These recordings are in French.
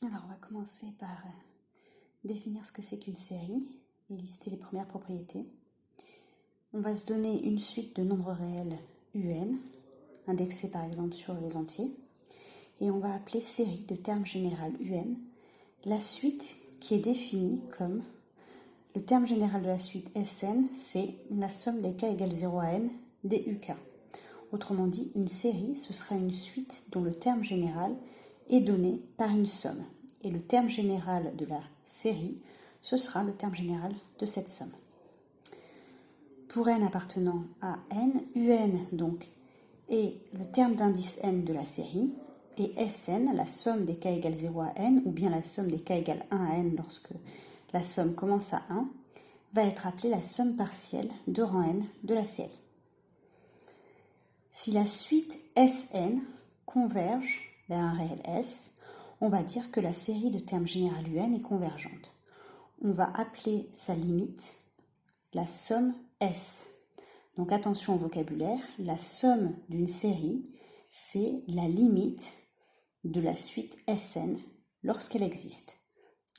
Alors, on va commencer par définir ce que c'est qu'une série et lister les premières propriétés. On va se donner une suite de nombres réels UN, indexés par exemple sur les entiers, et on va appeler série de terme général UN la suite qui est définie comme le terme général de la suite Sn, c'est la somme des k égale 0 à n des uk. Autrement dit, une série, ce sera une suite dont le terme général est donné par une somme. Et le terme général de la série, ce sera le terme général de cette somme. Pour n appartenant à n, un donc est le terme d'indice n de la série, et Sn, la somme des k égale 0 à n, ou bien la somme des k égale 1 à n lorsque la somme commence à 1, va être appelée la somme partielle de rang n de la série. Si la suite Sn converge vers un réel S, on va dire que la série de termes général UN est convergente. On va appeler sa limite la somme S. Donc attention au vocabulaire, la somme d'une série, c'est la limite de la suite Sn lorsqu'elle existe.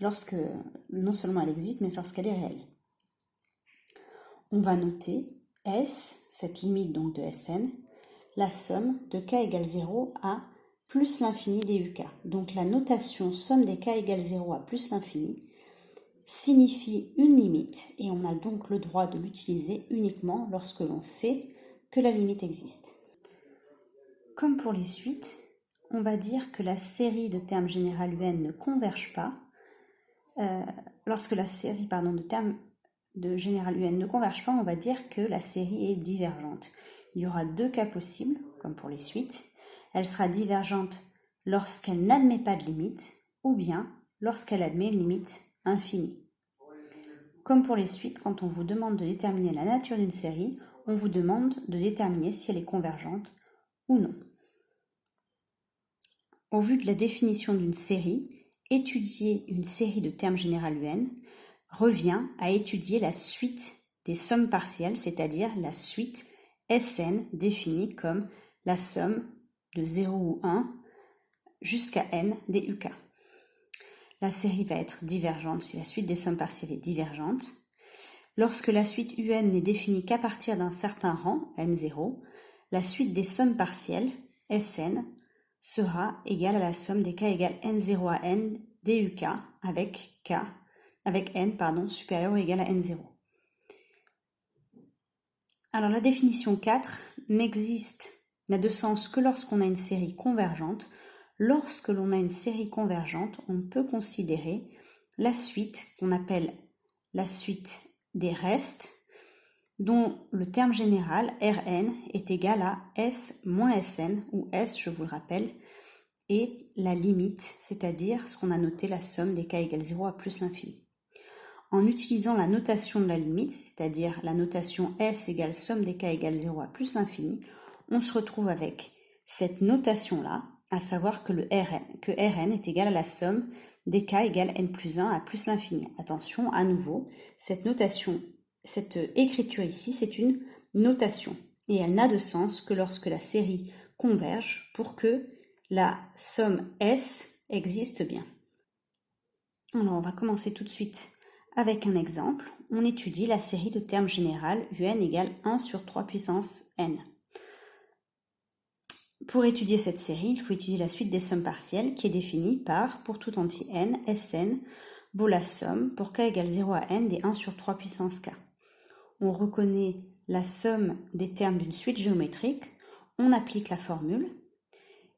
Non seulement elle existe, mais lorsqu'elle est réelle. On va noter S, cette limite donc de Sn, la somme de k égale 0 à plus l'infini des uk. Donc la notation somme des k égale 0 à plus l'infini signifie une limite et on a donc le droit de l'utiliser uniquement lorsque l'on sait que la limite existe. Comme pour les suites, on va dire que la série de termes général UN ne converge pas. Lorsque la série de termes de général UN ne converge pas, on va dire que la série est divergente. Il y aura deux cas possibles, comme pour les suites. Elle sera divergente lorsqu'elle n'admet pas de limite, ou bien lorsqu'elle admet une limite infinie. Comme pour les suites, quand on vous demande de déterminer la nature d'une série, on vous demande de déterminer si elle est convergente ou non. Au vu de la définition d'une série, étudier une série de termes général UN revient à étudier la suite des sommes partielles, c'est-à-dire la suite Sn définie comme la somme de 0 ou 1 jusqu'à n des uk. La série va être divergente si la suite des sommes partielles est divergente. Lorsque la suite UN n'est définie qu'à partir d'un certain rang, n0, la suite des sommes partielles, Sn, sera égale à la somme des k égale n0 à n des uk avec n supérieur ou égal à n0. Alors la définition 4 n'a de sens que lorsqu'on a une série convergente. Lorsque l'on a une série convergente, on peut considérer la suite qu'on appelle la suite des restes, dont le terme général Rn est égal à S moins Sn, où S, je vous le rappelle, est la limite, c'est-à-dire ce qu'on a noté la somme des k égale 0 à plus l'infini. En utilisant la notation de la limite, c'est-à-dire la notation S égale somme des k égale 0 à plus l'infini, on se retrouve avec cette notation-là, à savoir que Rn est égal à la somme des k égale n plus 1 à plus l'infini. Attention, à nouveau, cette écriture ici, c'est une notation. Et elle n'a de sens que lorsque la série converge pour que la somme S existe bien. Alors, on va commencer tout de suite avec un exemple. On étudie la série de termes général UN égale 1 sur 3 puissance n. Pour étudier cette série, il faut étudier la suite des sommes partielles qui est définie par, pour tout entier n, Sn vaut la somme pour k égale 0 à n des 1 sur 3 puissance k. On reconnaît la somme des termes d'une suite géométrique, on applique la formule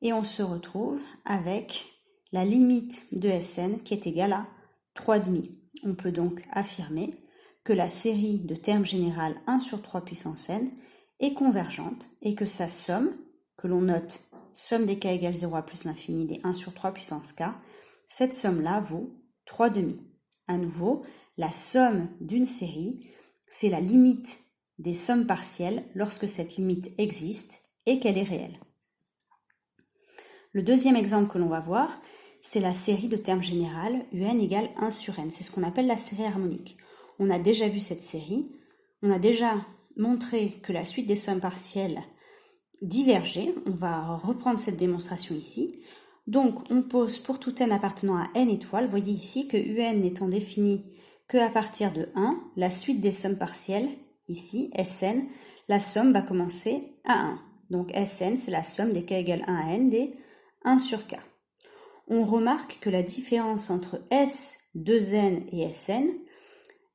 et on se retrouve avec la limite de Sn qui est égale à 3,5. On peut donc affirmer que la série de termes général 1 sur 3 puissance n est convergente et que sa somme, que l'on note somme des k égale 0 à plus l'infini des 1 sur 3 puissance k, cette somme-là vaut 3,5. À nouveau, la somme d'une série, c'est la limite des sommes partielles lorsque cette limite existe et qu'elle est réelle. Le deuxième exemple que l'on va voir, c'est la série de termes général UN égale 1 sur n. C'est ce qu'on appelle la série harmonique. On a déjà vu cette série, on a déjà montré que la suite des sommes partielles divergeait. On va reprendre cette démonstration ici. Donc, on pose pour tout n appartenant à n étoiles, voyez ici que un n'étant défini qu'à partir de 1, la suite des sommes partielles, ici, Sn, la somme va commencer à 1. Donc Sn, c'est la somme des k égale 1 à n des 1 sur k. On remarque que la différence entre S2n et Sn,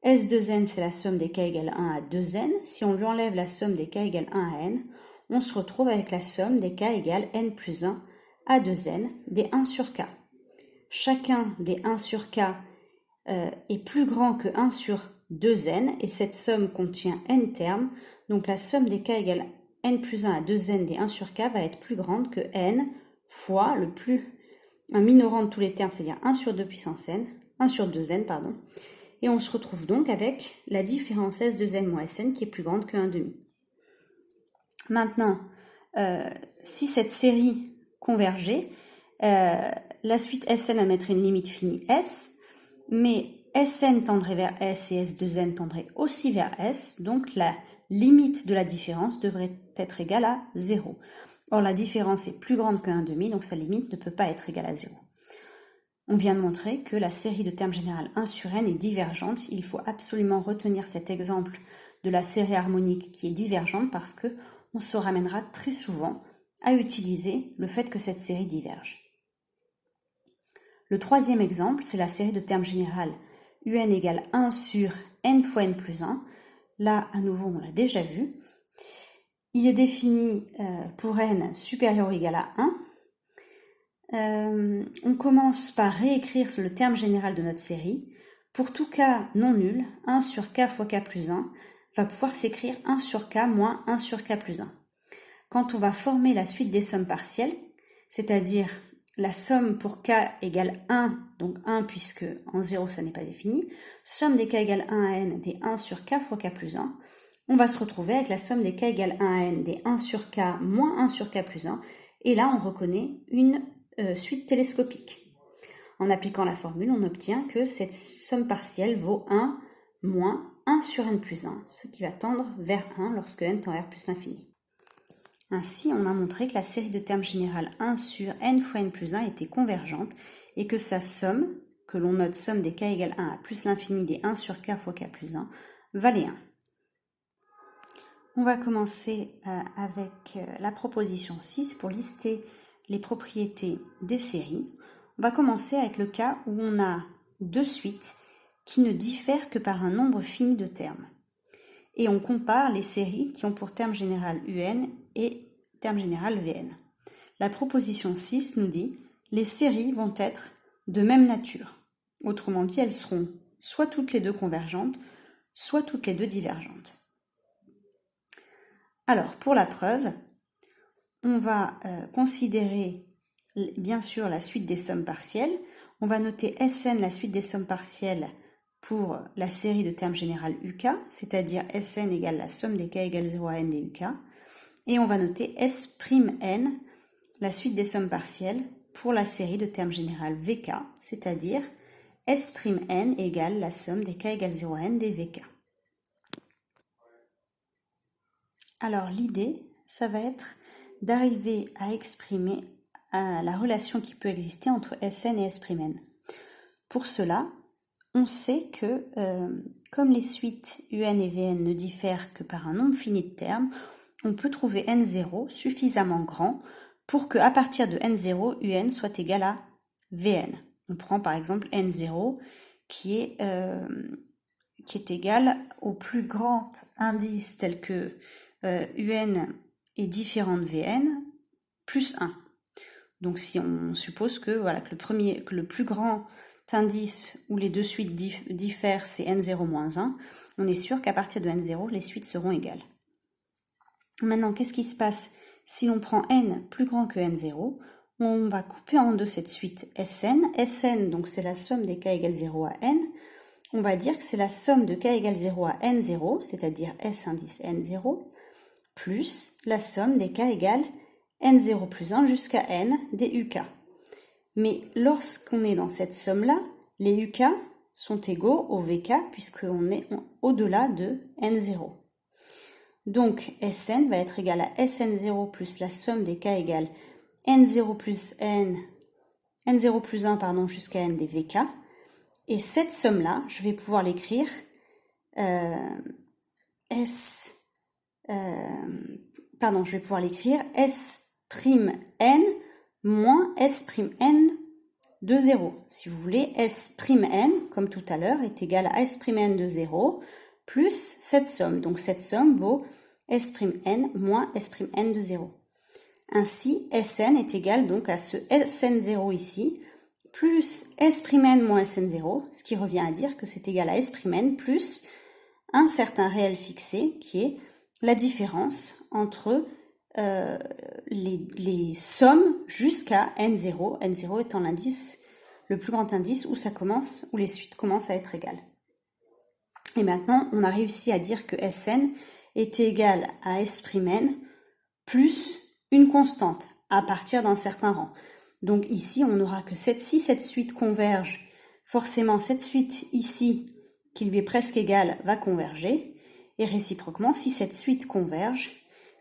S2n, c'est la somme des k égale 1 à 2n. Si on lui enlève la somme des k égale 1 à n, on se retrouve avec la somme des k égale n plus 1 à 2n des 1 sur k. Chacun des 1 sur k est plus grand que 1 sur 2n et cette somme contient n termes. Donc la somme des k égale n plus 1 à 2n des 1 sur k va être plus grande que n fois un minorant de tous les termes, c'est-à-dire 1 sur 2 puissance n, 1 sur 2n, pardon. Et on se retrouve donc avec la différence S2n moins Sn qui est plus grande que 1,5. Maintenant, si cette série convergeait, la suite Sn admettrait une limite finie S, mais Sn tendrait vers S et S2n tendrait aussi vers S, donc la limite de la différence devrait être égale à 0. Or, la différence est plus grande que 1,5, donc sa limite ne peut pas être égale à 0. On vient de montrer que la série de termes générale 1 sur n est divergente. Il faut absolument retenir cet exemple de la série harmonique qui est divergente parce que on se ramènera très souvent à utiliser le fait que cette série diverge. Le troisième exemple, c'est la série de termes générale un égale 1 sur n fois n plus 1. Là, à nouveau, on l'a déjà vu. Il est défini pour n supérieur ou égal à 1. On commence par réécrire le terme général de notre série. Pour tout k non nul, 1 sur k fois k plus 1 va pouvoir s'écrire 1 sur k moins 1 sur k plus 1. Quand on va former la suite des sommes partielles, c'est-à-dire la somme pour k égale 1, donc 1 puisque en 0 ça n'est pas défini, somme des k égale 1 à n des 1 sur k fois k plus 1, on va se retrouver avec la somme des k égale 1 à n des 1 sur k moins 1 sur k plus 1, et là on reconnaît une suite télescopique. En appliquant la formule, on obtient que cette somme partielle vaut 1 moins 1 sur n plus 1, ce qui va tendre vers 1 lorsque n tend vers plus l'infini. Ainsi, on a montré que la série de termes générale 1 sur n fois n plus 1 était convergente et que sa somme, que l'on note somme des k égale 1 à plus l'infini des 1 sur k fois k plus 1, valait 1. On va commencer avec la proposition 6 pour lister les propriétés des séries. On va commencer avec le cas où on a deux suites qui ne diffèrent que par un nombre fini de termes. Et on compare les séries qui ont pour terme général un et terme général vn. La proposition 6 nous dit « Les séries vont être de même nature ». Autrement dit, elles seront soit toutes les deux convergentes, soit toutes les deux divergentes. Alors, pour la preuve, on va considérer bien sûr la suite des sommes partielles. On va noter Sn, la suite des sommes partielles pour la série de termes général uk, c'est-à-dire Sn égale la somme des k égale 0 à n des uk. Et on va noter S'N, la suite des sommes partielles pour la série de termes général vk, c'est-à-dire S'N égale la somme des k égale 0 à n des vk. Alors l'idée, ça va être d'arriver à exprimer la relation qui peut exister entre Sn et S'N. Pour cela, on sait que comme les suites un et vn ne diffèrent que par un nombre fini de termes, on peut trouver n0 suffisamment grand pour que à partir de n0, un soit égal à vn. On prend par exemple n0 qui est égal au plus grand indice tel que un est différent de vn plus 1. Donc si on suppose que, voilà, que le plus grand indice où les deux suites diffèrent, c'est n0 moins 1, on est sûr qu'à partir de n0, les suites seront égales. Maintenant, qu'est-ce qui se passe si l'on prend n plus grand que n0? On va couper en deux cette suite Sn. Sn, donc c'est la somme des k égale 0 à n. On va dire que c'est la somme de k égale 0 à n0, c'est-à-dire S indice n0, plus la somme des k égale n0 plus 1 jusqu'à n des uk. Mais lorsqu'on est dans cette somme-là, les uk sont égaux au vk puisqu'on est au-delà de n0. Donc Sn va être égal à Sn0 plus la somme des k égale n0 plus n n0 plus 1 pardon, jusqu'à n des vk. Et cette somme-là, je vais pouvoir l'écrire S'(n) moins S'(n) de 0. Si vous voulez, S'(n), comme tout à l'heure, est égal à S'(n) de 0 plus cette somme. Donc cette somme vaut S'(n) moins S'(n) de 0. Ainsi, Sn est égal donc à ce Sn0 ici, plus S'(n) moins Sn0, ce qui revient à dire que c'est égal à S'(n) plus un certain réel fixé, qui est la différence entre les sommes jusqu'à n0, n0 étant l'indice, le plus grand indice où ça commence, où les suites commencent à être égales. Et maintenant, on a réussi à dire que Sn est égal à S'(n) plus une constante à partir d'un certain rang. Donc ici, on n'aura que si cette suite converge, forcément cette suite ici, qui lui est presque égale, va converger, et réciproquement, si cette suite converge,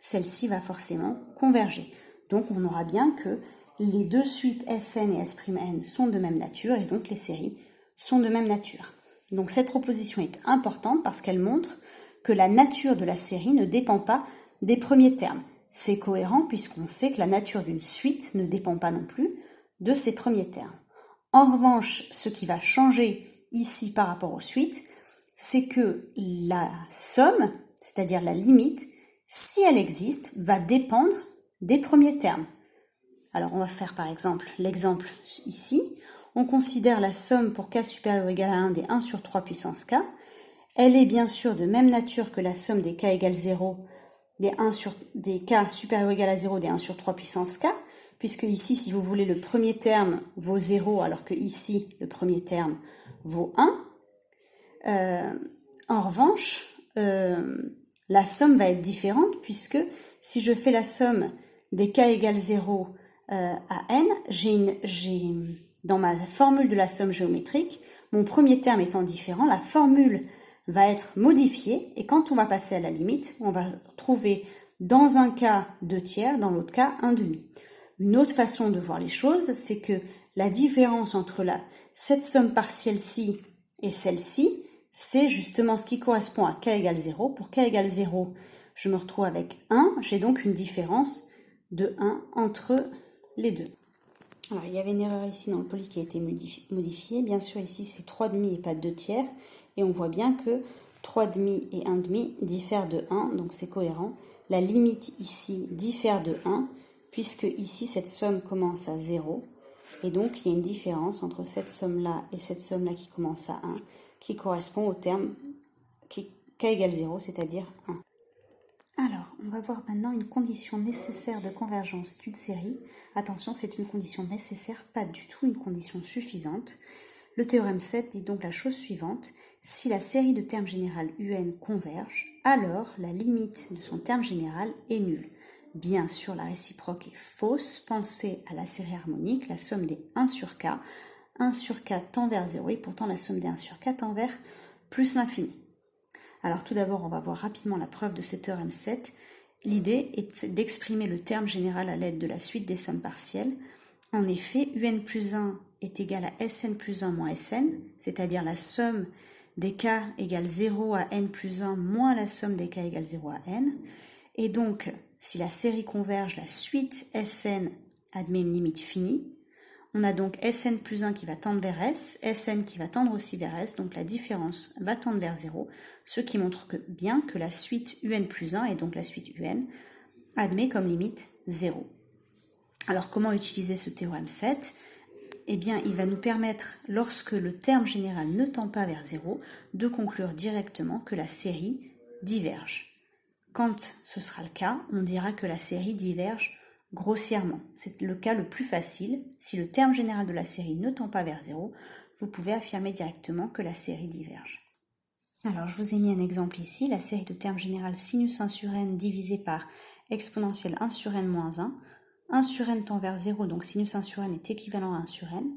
celle-ci va forcément converger. Donc on aura bien que les deux suites Sn et S'(n) sont de même nature, et donc les séries sont de même nature. Donc cette proposition est importante parce qu'elle montre que la nature de la série ne dépend pas des premiers termes. C'est cohérent puisqu'on sait que la nature d'une suite ne dépend pas non plus de ses premiers termes. En revanche, ce qui va changer ici par rapport aux suites, c'est que la somme, c'est-à-dire la limite, si elle existe, va dépendre des premiers termes. Alors on va faire par exemple l'exemple ici. On considère la somme pour k supérieur ou égal à 1 des 1 sur 3 puissance k. Elle est bien sûr de même nature que la somme des k égale 0 des k supérieur ou égal à 0 des 1 sur 3 puissance k, puisque ici, si vous voulez, le premier terme vaut 0, alors que ici, le premier terme vaut 1. En revanche, la somme va être différente, puisque si je fais la somme des k égale 0 à n, j'ai dans ma formule de la somme géométrique, mon premier terme étant différent, la formule va être modifiée, et quand on va passer à la limite, on va trouver dans un cas 2 tiers, dans l'autre cas 1 demi. Une autre façon de voir les choses, c'est que la différence entre cette somme partielle-ci et celle-ci, c'est justement ce qui correspond à k égale 0. Pour k égale 0, je me retrouve avec 1, j'ai donc une différence de 1 entre les deux. Alors, il y avait une erreur ici dans le poly qui a été modifiée. Bien sûr, ici, c'est 3 demi et pas 2 tiers. Et on voit bien que 3 demi et 1 demi diffèrent de 1, donc c'est cohérent. La limite ici diffère de 1, puisque ici, cette somme commence à 0. Et donc, il y a une différence entre cette somme-là et cette somme-là qui commence à 1, qui correspond au terme k égale 0, c'est-à-dire 1. Alors, on va voir maintenant une condition nécessaire de convergence d'une série. Attention, c'est une condition nécessaire, pas du tout une condition suffisante. Le théorème 7 dit donc la chose suivante. Si la série de termes général UN converge, alors la limite de son terme général est nulle. Bien sûr, la réciproque est fausse. Pensez à la série harmonique, la somme des 1 sur k. 1 sur k tend vers 0 et pourtant la somme des 1 sur k tend vers plus l'infini. Alors tout d'abord, on va voir rapidement la preuve de ce théorème 7. L'idée est d'exprimer le terme général à l'aide de la suite des sommes partielles. En effet, UN plus 1 est égal à Sn plus 1 moins Sn, c'est-à-dire la somme des k égale 0 à n plus 1 moins la somme des k égale 0 à n. Et donc, si la série converge, la suite Sn admet une limite finie. On a donc Sn plus 1 qui va tendre vers S, Sn qui va tendre aussi vers S, donc la différence va tendre vers 0, ce qui montre bien que la suite UN plus 1, et donc la suite UN, admet comme limite 0. Alors comment utiliser ce théorème 7 ? Eh bien, il va nous permettre, lorsque le terme général ne tend pas vers 0, de conclure directement que la série diverge. Quand ce sera le cas, on dira que la série diverge grossièrement. C'est le cas le plus facile. Si le terme général de la série ne tend pas vers 0, vous pouvez affirmer directement que la série diverge. Alors, je vous ai mis un exemple ici, la série de termes général sinus 1 sur n divisé par exponentielle 1 sur n moins 1. 1 sur n tend vers 0, donc sinus 1 sur n est équivalent à 1 sur n.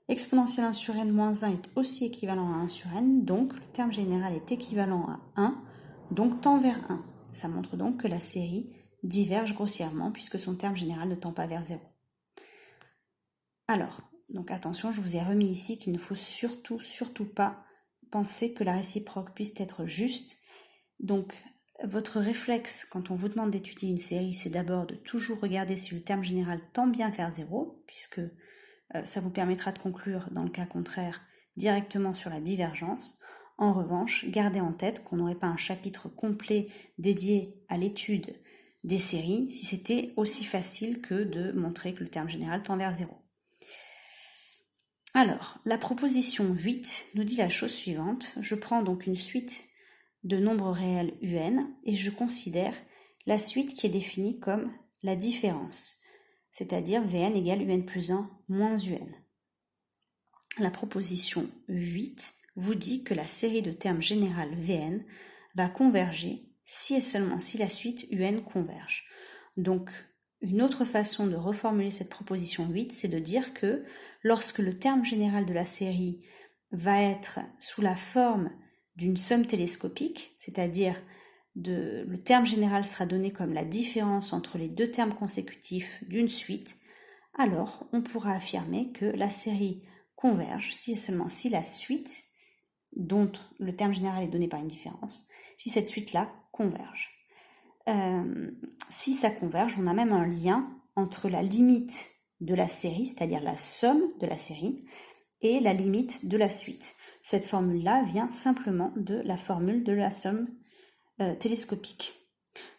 Exponentielle 1 sur n moins 1 est aussi équivalent à 1 sur n, donc le terme général est équivalent à 1, donc tend vers 1. Ça montre donc que la série diverge grossièrement puisque son terme général ne tend pas vers 0. Alors, Donc attention, je vous ai remis ici qu'il ne faut surtout pas penser que la réciproque puisse être juste. Donc votre réflexe quand on vous demande d'étudier une série, c'est d'abord de toujours regarder si le terme général tend bien vers 0, puisque ça vous permettra de conclure, dans le cas contraire, directement sur la divergence. En revanche, gardez en tête qu'on n'aurait pas un chapitre complet dédié à l'étude des séries si c'était aussi facile que de montrer que le terme général tend vers 0. Alors, la proposition 8 nous dit la chose suivante. Je prends donc une suite de nombres réels un et je considère la suite qui est définie comme la différence, c'est-à-dire Vn égale un plus 1 moins un. La proposition 8 vous dit que la série de termes générale Vn va converger si et seulement si la suite un converge. Donc, une autre façon de reformuler cette proposition 8, c'est de dire que lorsque le terme général de la série va être sous la forme d'une somme télescopique, c'est-à-dire le terme général sera donné comme la différence entre les deux termes consécutifs d'une suite, alors on pourra affirmer que la série converge si et seulement si la suite, dont le terme général est donné par une différence, si cette suite-là converge. Si ça converge, on a même un lien entre la limite de la série, c'est-à-dire la somme de la série, et la limite de la suite. Cette formule-là vient simplement de la formule de la somme télescopique.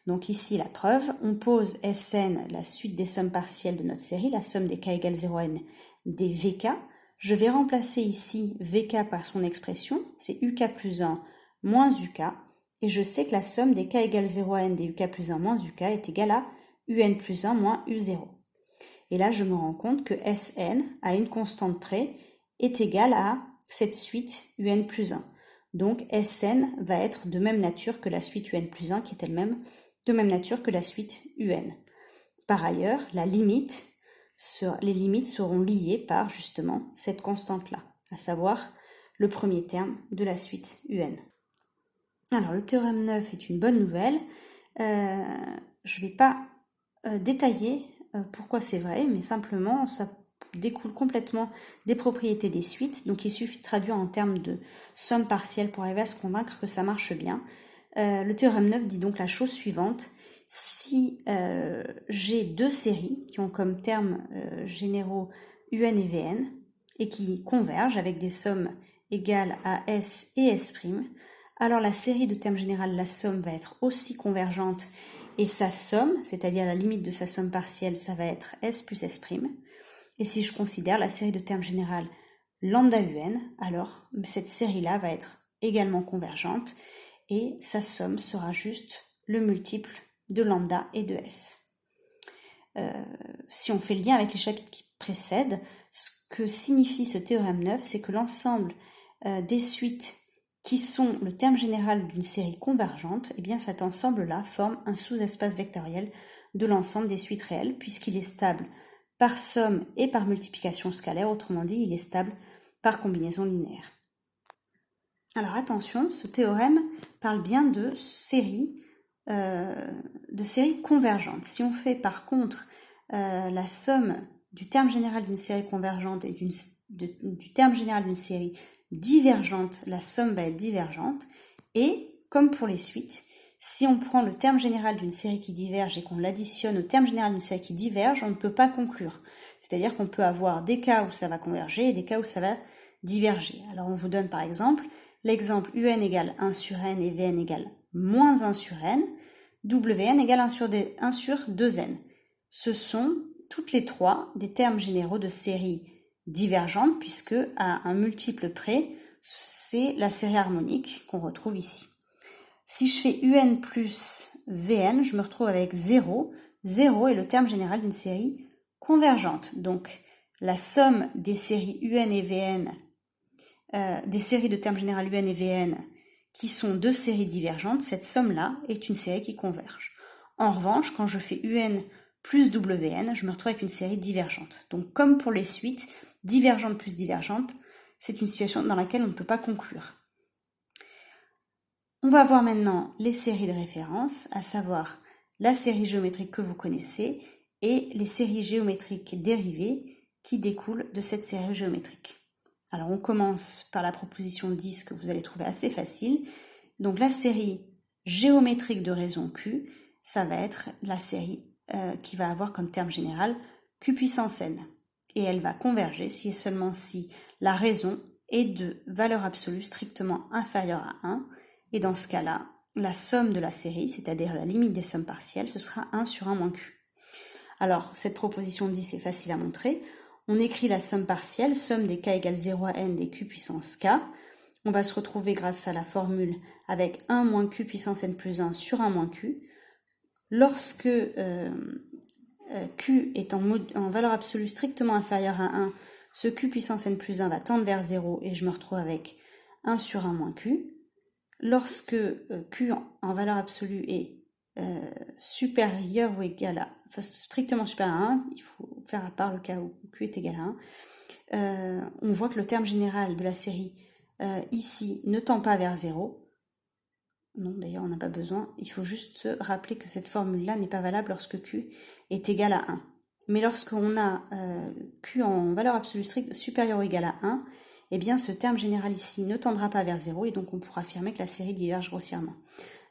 Donc ici, la preuve, on pose Sn, la suite des sommes partielles de notre série, la somme des k égale 0n des Vk. Je vais remplacer ici Vk par son expression, c'est Uk plus 1 moins Uk, et je sais que la somme des k égale 0n des Uk plus 1 moins Uk est égale à un plus 1 moins U0. Et là, je me rends compte que Sn, à une constante près, est égale à cette suite un plus 1. Donc Sn va être de même nature que la suite un plus 1, qui est elle-même de même nature que la suite un. Par ailleurs, les limites seront liées par justement cette constante-là, à savoir le premier terme de la suite un. Alors le théorème 9 est une bonne nouvelle. Je ne vais pas détailler pourquoi c'est vrai, mais simplement ça découle complètement des propriétés des suites, donc il suffit de traduire en termes de somme partielle pour arriver à se convaincre que ça marche bien. Le théorème 9 dit donc la chose suivante: si j'ai deux séries qui ont comme termes généraux un et Vn et qui convergent avec des sommes égales à S et S', alors la série de termes généraux, la somme va être aussi convergente et sa somme, c'est-à-dire la limite de sa somme partielle, ça va être S plus S'. Et si je considère la série de termes généraux lambda un, alors cette série-là va être également convergente et sa somme sera juste le multiple de lambda et de S. Si on fait le lien avec les chapitres qui précèdent, ce que signifie ce théorème 9, c'est que l'ensemble des suites qui sont le terme général d'une série convergente, eh bien cet ensemble-là forme un sous-espace vectoriel de l'ensemble des suites réelles, puisqu'il est stable par somme et par multiplication scalaire, autrement dit, il est stable par combinaison linéaire. Alors attention, ce théorème parle bien de séries convergentes. Si on fait par contre la somme du terme général d'une série convergente et du terme général d'une série divergente, la somme va être divergente. Et comme pour les suites, si on prend le terme général d'une série qui diverge et qu'on l'additionne au terme général d'une série qui diverge, on ne peut pas conclure. C'est-à-dire qu'on peut avoir des cas où ça va converger et des cas où ça va diverger. Alors on vous donne par exemple l'exemple un égale 1 sur n et Vn égale moins 1 sur n, Wn égale 1 sur 2n. Ce sont toutes les trois des termes généraux de séries divergentes, puisque à un multiple près, c'est la série harmonique qu'on retrouve ici. Si je fais un plus Vn, je me retrouve avec 0. 0 est le terme général d'une série convergente. Donc la somme des séries un et Vn, des séries de termes généraux un et Vn, qui sont deux séries divergentes, cette somme-là est une série qui converge. En revanche, quand je fais un plus Wn, je me retrouve avec une série divergente. Donc comme pour les suites, divergente plus divergente, c'est une situation dans laquelle on ne peut pas conclure. On va voir maintenant les séries de référence, à savoir la série géométrique que vous connaissez et les séries géométriques dérivées qui découlent de cette série géométrique. Alors on commence par la proposition 10 que vous allez trouver assez facile. Donc la série géométrique de raison Q, ça va être la série qui va avoir comme terme général Q puissance n. Et elle va converger si et seulement si la raison est de valeur absolue strictement inférieure à 1. Et dans ce cas-là, la somme de la série, c'est-à-dire la limite des sommes partielles, ce sera 1 sur 1 moins Q. Alors, cette proposition 10 est facile à montrer. On écrit la somme partielle, somme des k égale 0 à n des q puissance k. On va se retrouver grâce à la formule avec 1 moins q puissance n plus 1 sur 1 moins q. Lorsque q est en valeur absolue strictement inférieure à 1, ce q puissance n plus 1 va tendre vers 0 et je me retrouve avec 1 sur 1 moins q. Lorsque q en valeur absolue est supérieur ou égal à, enfin strictement supérieur à 1, il faut faire à part le cas où q est égal à 1, on voit que le terme général de la série ici ne tend pas vers 0. Non, d'ailleurs on n'a pas besoin, il faut juste se rappeler que cette formule-là n'est pas valable lorsque q est égal à 1. Mais lorsqu'on a q en valeur absolue stricte supérieure ou égale à 1, eh bien ce terme général ici ne tendra pas vers 0 et donc on pourra affirmer que la série diverge grossièrement.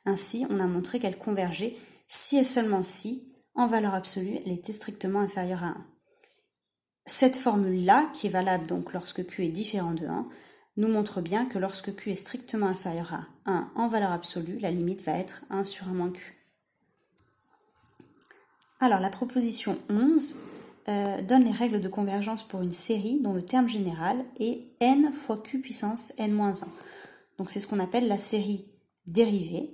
Ainsi, on a montré qu'elle convergeait si et seulement si, en valeur absolue, elle était strictement inférieure à 1. Cette formule-là, qui est valable donc lorsque q est différent de 1, nous montre bien que lorsque q est strictement inférieur à 1 en valeur absolue, la limite va être 1 sur 1 moins q. Alors, la proposition 11 donne les règles de convergence pour une série dont le terme général est n fois q puissance n-1. Donc, c'est ce qu'on appelle la série dérivée.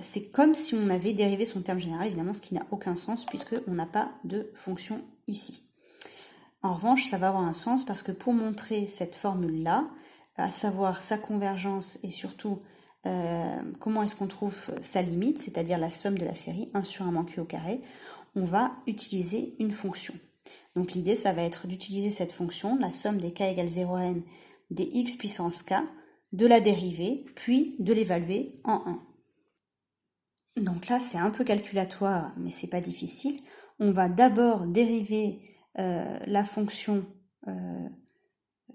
C'est comme si on avait dérivé son terme général, évidemment, ce qui n'a aucun sens puisqu'on n'a pas de fonction ici. En revanche, ça va avoir un sens parce que pour montrer cette formule-là, à savoir sa convergence et surtout comment est-ce qu'on trouve sa limite, c'est-à-dire la somme de la série 1 sur 1 moins q au carré, on va utiliser une fonction. Donc l'idée, ça va être d'utiliser cette fonction, la somme des k égale 0 à n des x puissance k, de la dériver, puis de l'évaluer en 1. Donc là, c'est un peu calculatoire, mais c'est pas difficile. On va d'abord dériver la fonction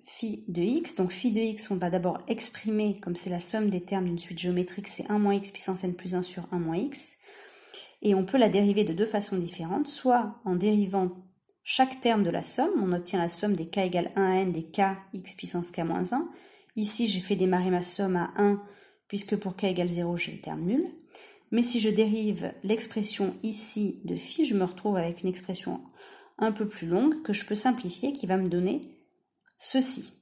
phi de x. Donc phi de x, on va d'abord exprimer, comme c'est la somme des termes d'une suite géométrique, c'est 1 moins x puissance n plus 1 sur 1 moins x. Et on peut la dériver de deux façons différentes, soit en dérivant chaque terme de la somme, on obtient la somme des k égale 1 à n des k x puissance k moins 1. Ici, j'ai fait démarrer ma somme à 1, puisque pour k égale 0, j'ai le terme nul. Mais si je dérive l'expression ici de phi, je me retrouve avec une expression un peu plus longue que je peux simplifier, qui va me donner ceci.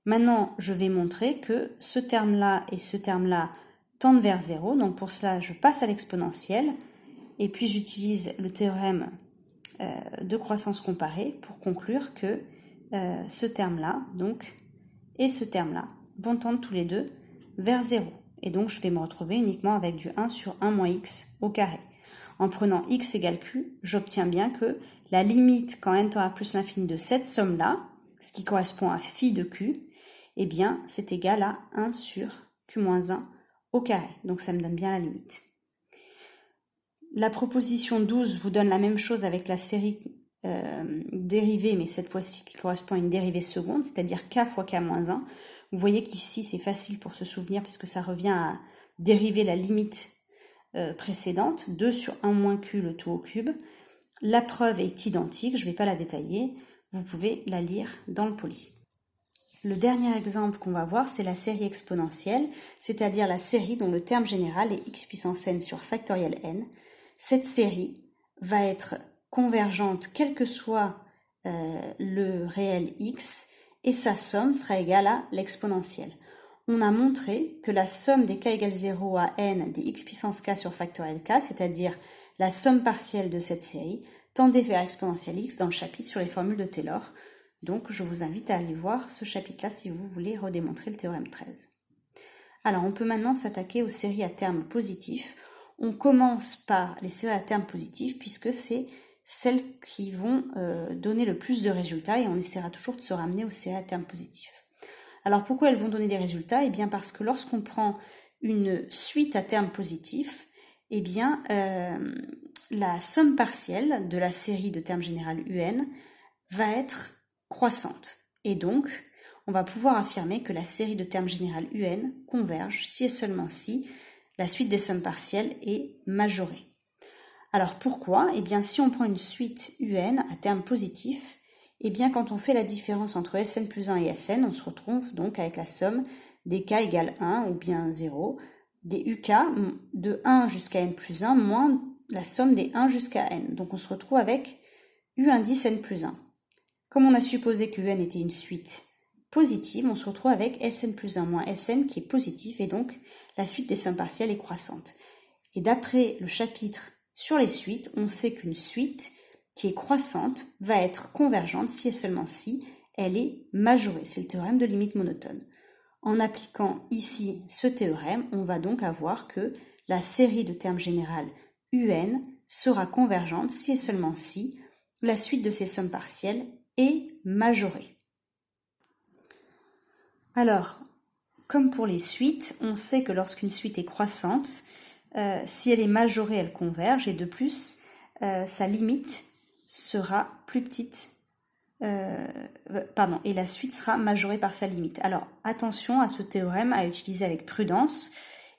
Maintenant, je vais montrer que ce terme-là et ce terme-là tendent vers 0. Donc pour cela, je passe à l'exponentielle et puis j'utilise le théorème de croissance comparée pour conclure que ce terme-là donc, et ce terme-là vont tendre tous les deux vers 0. Et donc, je vais me retrouver uniquement avec du 1 sur 1 moins x au carré. En prenant x égale q, j'obtiens bien que la limite quand n tend à plus l'infini de cette somme-là, ce qui correspond à phi de q, eh bien, c'est égal à 1 sur q moins 1 au carré. Donc, ça me donne bien la limite. La proposition 12 vous donne la même chose avec la série dérivée, mais cette fois-ci qui correspond à une dérivée seconde, c'est-à-dire k fois k moins 1. Vous voyez qu'ici, c'est facile pour se souvenir puisque ça revient à dériver la limite précédente, 2 sur 1 moins q, le tout au cube. La preuve est identique, je ne vais pas la détailler, vous pouvez la lire dans le poly. Le dernier exemple qu'on va voir, c'est la série exponentielle, c'est-à-dire la série dont le terme général est x puissance n sur factoriel n. Cette série va être convergente quel que soit le réel x, et sa somme sera égale à l'exponentielle. On a montré que la somme des k égale 0 à n des x puissance k sur factoriel k, c'est-à-dire la somme partielle de cette série, tendait vers exponentielle x dans le chapitre sur les formules de Taylor. Donc je vous invite à aller voir ce chapitre-là si vous voulez redémontrer le théorème 13. Alors on peut maintenant s'attaquer aux séries à termes positifs. On commence par les séries à termes positifs puisque c'est celles qui vont donner le plus de résultats et on essaiera toujours de se ramener aux séries à termes positifs. Alors pourquoi elles vont donner des résultats ? Eh bien parce que lorsqu'on prend une suite à termes positifs, eh bien la somme partielle de la série de termes général un va être croissante. Et donc, on va pouvoir affirmer que la série de termes générale UN converge si et seulement si la suite des sommes partielles est majorée. Alors pourquoi? Eh bien, si on prend une suite UN à terme positif, eh bien, quand on fait la différence entre Sn plus 1 et Sn, on se retrouve donc avec la somme des k égale 1 ou bien 0, des uk de 1 jusqu'à n plus 1 moins la somme des 1 jusqu'à n. Donc on se retrouve avec u indice n plus 1. Comme on a supposé que un était une suite positive, on se retrouve avec Sn plus 1 moins Sn qui est positif et donc la suite des sommes partielles est croissante. Et d'après le chapitre sur les suites, on sait qu'une suite qui est croissante va être convergente si et seulement si elle est majorée. C'est le théorème de limite monotone. En appliquant ici ce théorème, on va donc avoir que la série de termes générales UN sera convergente si et seulement si la suite de ces sommes partielles est majorée. Alors, comme pour les suites, on sait que lorsqu'une suite est croissante, si elle est majorée, elle converge, et de plus, sa limite sera plus petite, et la suite sera majorée par sa limite. Alors, attention à ce théorème à utiliser avec prudence.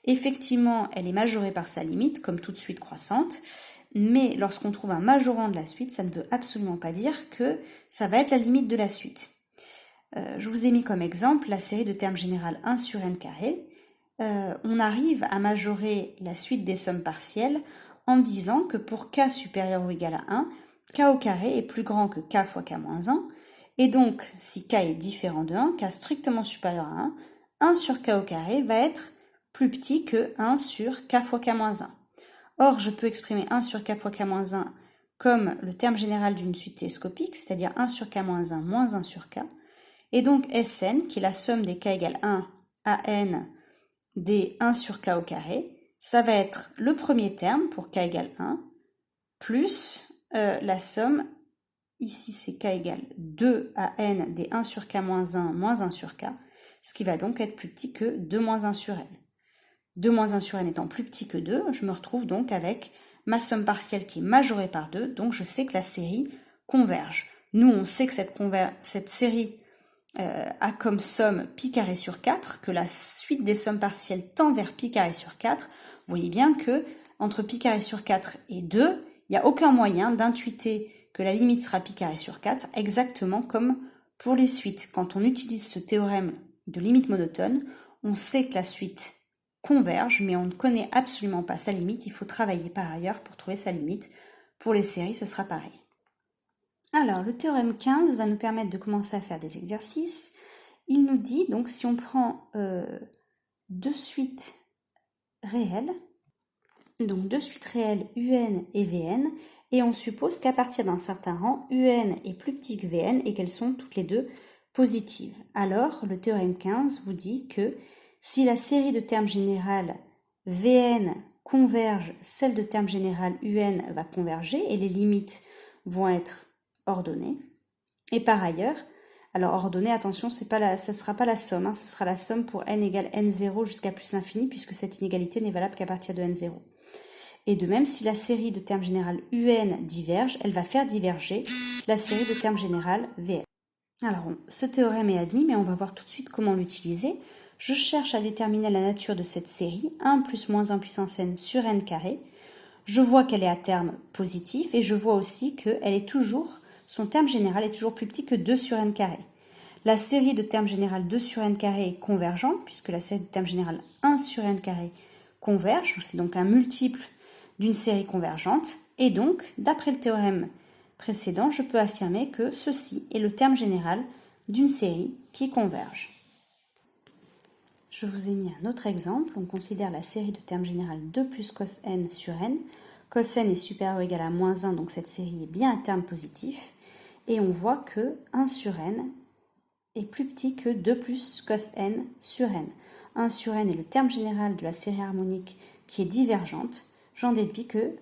Effectivement, elle est majorée par sa limite, comme toute suite croissante, mais lorsqu'on trouve un majorant de la suite, ça ne veut absolument pas dire que ça va être la limite de la suite. Je vous ai mis comme exemple la série de termes générales 1 sur n carré. On arrive à majorer la suite des sommes partielles en disant que pour k supérieur ou égal à 1, k au carré est plus grand que k fois k moins 1, et donc si k est différent de 1, k strictement supérieur à 1, 1 sur k au carré va être plus petit que 1 sur k fois k moins 1. Or, je peux exprimer 1 sur k fois k moins 1 comme le terme général d'une suite télescopique, c'est-à-dire 1 sur k moins 1 moins 1 sur k, et donc Sn, qui est la somme des k égale 1 à n des 1 sur k au carré, ça va être le premier terme pour k égale 1, plus la somme, ici c'est k égale 2 à n des 1 sur k moins 1 moins 1 sur k, ce qui va donc être plus petit que 2 moins 1 sur n. 2 moins 1 sur n étant plus petit que 2, je me retrouve donc avec ma somme partielle qui est majorée par 2, donc je sais que la série converge. Nous, on sait que cette série a comme somme pi carré sur 4, que la suite des sommes partielles tend vers pi carré sur 4. Vous voyez bien que entre pi carré sur 4 et 2, il n'y a aucun moyen d'intuiter que la limite sera pi carré sur 4, exactement comme pour les suites. Quand on utilise ce théorème de limite monotone, on sait que la suite converge, mais on ne connaît absolument pas sa limite. Il faut travailler par ailleurs pour trouver sa limite. Pour les séries, ce sera pareil. Alors, le théorème 15 va nous permettre de commencer à faire des exercices. Il nous dit, donc, si on prend deux suites réelles, donc deux suites réelles UN et VN, et on suppose qu'à partir d'un certain rang, UN est plus petit que VN et qu'elles sont toutes les deux positives. Alors, le théorème 15 vous dit que si la série de termes générales Vn converge, celle de termes générales Un va converger et les limites vont être ordonnées. Et par ailleurs, alors ordonnées, attention, ça ne sera pas la somme, ce sera la somme pour n égale n0 jusqu'à plus l'infini, puisque cette inégalité n'est valable qu'à partir de n0. Et de même, si la série de termes générales Un diverge, elle va faire diverger la série de termes générales Vn. Alors, ce théorème est admis, mais on va voir tout de suite comment l'utiliser. Je cherche à déterminer la nature de cette série, 1 plus moins 1 puissance n sur n carré. Je vois qu'elle est à terme positif et je vois aussi que son terme général est toujours plus petit que 2 sur n carré. La série de termes général 2 sur n carré est convergente, puisque la série de termes général 1 sur n carré converge, c'est donc un multiple d'une série convergente, et donc, d'après le théorème précédent, je peux affirmer que ceci est le terme général d'une série qui converge. Je vous ai mis un autre exemple. On considère la série de termes générales 2 plus cos n sur n. Cos n est supérieur ou égal à moins 1, donc cette série est bien un terme positif. Et on voit que 1 sur n est plus petit que 2 plus cos n sur n. 1 sur n est le terme général de la série harmonique qui est divergente. J'en déduis que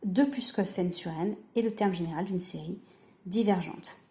2 plus cos n sur n est le terme général d'une série divergente.